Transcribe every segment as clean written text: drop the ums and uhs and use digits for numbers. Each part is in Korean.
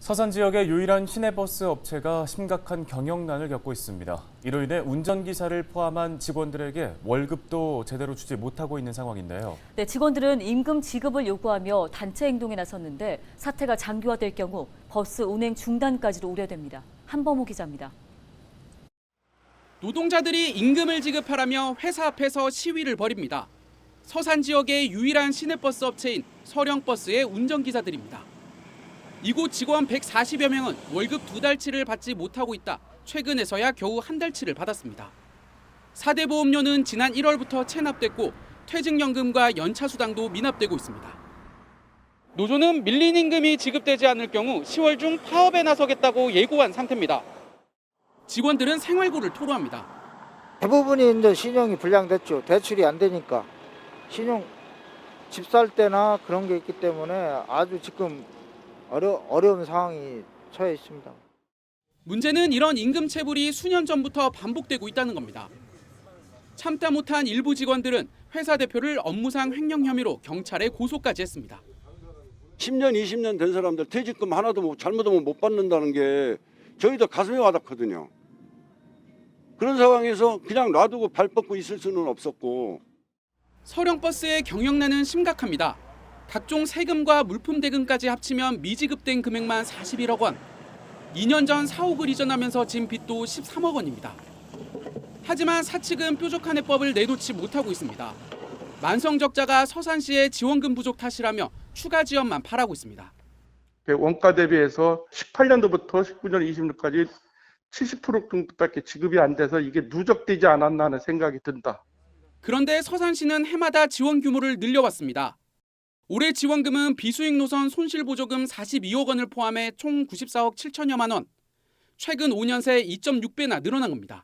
서산 지역의 유일한 시내버스 업체가 심각한 경영난을 겪고 있습니다. 이로 인해 운전기사를 포함한 직원들에게 월급도 제대로 주지 못하고 있는 상황인데요. 네, 직원들은 임금 지급을 요구하며 단체 행동에 나섰는데 사태가 장기화될 경우 버스 운행 중단까지도 우려됩니다. 한범호 기자입니다. 노동자들이 임금을 지급하라며 회사 앞에서 시위를 벌입니다. 서산 지역의 유일한 시내버스 업체인 서령버스의 운전기사들입니다. 이곳 직원 140여 명은 월급 2달치를 받지 못하고 있다. 최근에서야 겨우 한 달치를 받았습니다. 4대 보험료는 지난 1월부터 체납됐고 퇴직연금과 연차수당도 미납되고 있습니다. 노조는 밀린 임금이 지급되지 않을 경우 10월 중 파업에 나서겠다고 예고한 상태입니다. 직원들은 생활고를 토로합니다. 대부분이 이제 신용이 불량됐죠. 대출이 안 되니까 신용 집 살 때나 그런 게 있기 때문에 아주 지금 어려운 상황이 처해 있습니다. 문제는 이런 임금 체불이 수년 전부터 반복되고 있다는 겁니다. 참다 못한 일부 직원들은 회사 대표를 업무상 횡령 혐의로 경찰에 고소까지 했습니다. 10년, 20년 된 사람들 퇴직금 하나도 잘못하면 못 받는다는 게 저희도 가슴에 와닿거든요. 그런 상황에서 그냥 놔두고 발 뻗고 있을 수는 없었고. 서령버스의 경영난은 심각합니다. 각종 세금과 물품 대금까지 합치면 미지급된 금액만 41억 원. 2년 전 사옥을 이전하면서 진 빚도 13억 원입니다. 하지만 사측은 뾰족한 해법을 내놓지 못하고 있습니다. 만성적자가 서산시의 지원금 부족 탓이라며 추가 지원만 바라고 있습니다. 원가 대비해서 18년도부터 19년, 20년까지 70% 정도밖에 지급이 안 돼서 이게 누적되지 않았나 하는 생각이 든다. 그런데 서산시는 해마다 지원 규모를 늘려왔습니다. 올해 지원금은 비수익 노선 손실보조금 42억 원을 포함해 총 94억 7천여만 원. 최근 5년 새 2.6배나 늘어난 겁니다.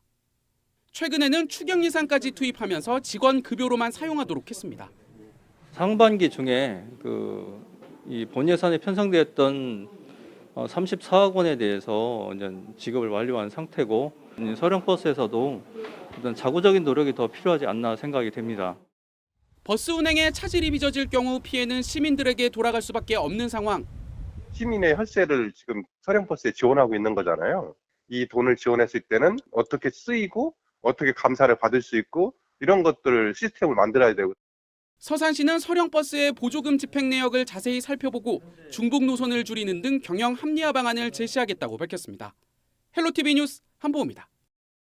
최근에는 추경 예산까지 투입하면서 직원 급여로만 사용하도록 했습니다. 상반기 중에 이 본 예산에 편성되었던 34억 원에 대해서 이제 지급을 완료한 상태고 서령버스에서도 어떤 자구적인 노력이 더 필요하지 않나 생각이 됩니다. 버스 운행에 차질이 빚어질 경우 피해는 시민들에게 돌아갈 수밖에 없는 상황. 시민의 혈세를 지금 서령버스에 지원하고 있는 거잖아요. 이 돈을 지원했을 때는 어떻게 쓰이고 어떻게 감사를 받을 수 있고 이런 것들을 시스템을 만들어야 되고. 서산시는 서령버스의 보조금 집행 내역을 자세히 살펴보고 중복 노선을 줄이는 등 경영 합리화 방안을 제시하겠다고 밝혔습니다. 헬로티비 뉴스 한보호입니다.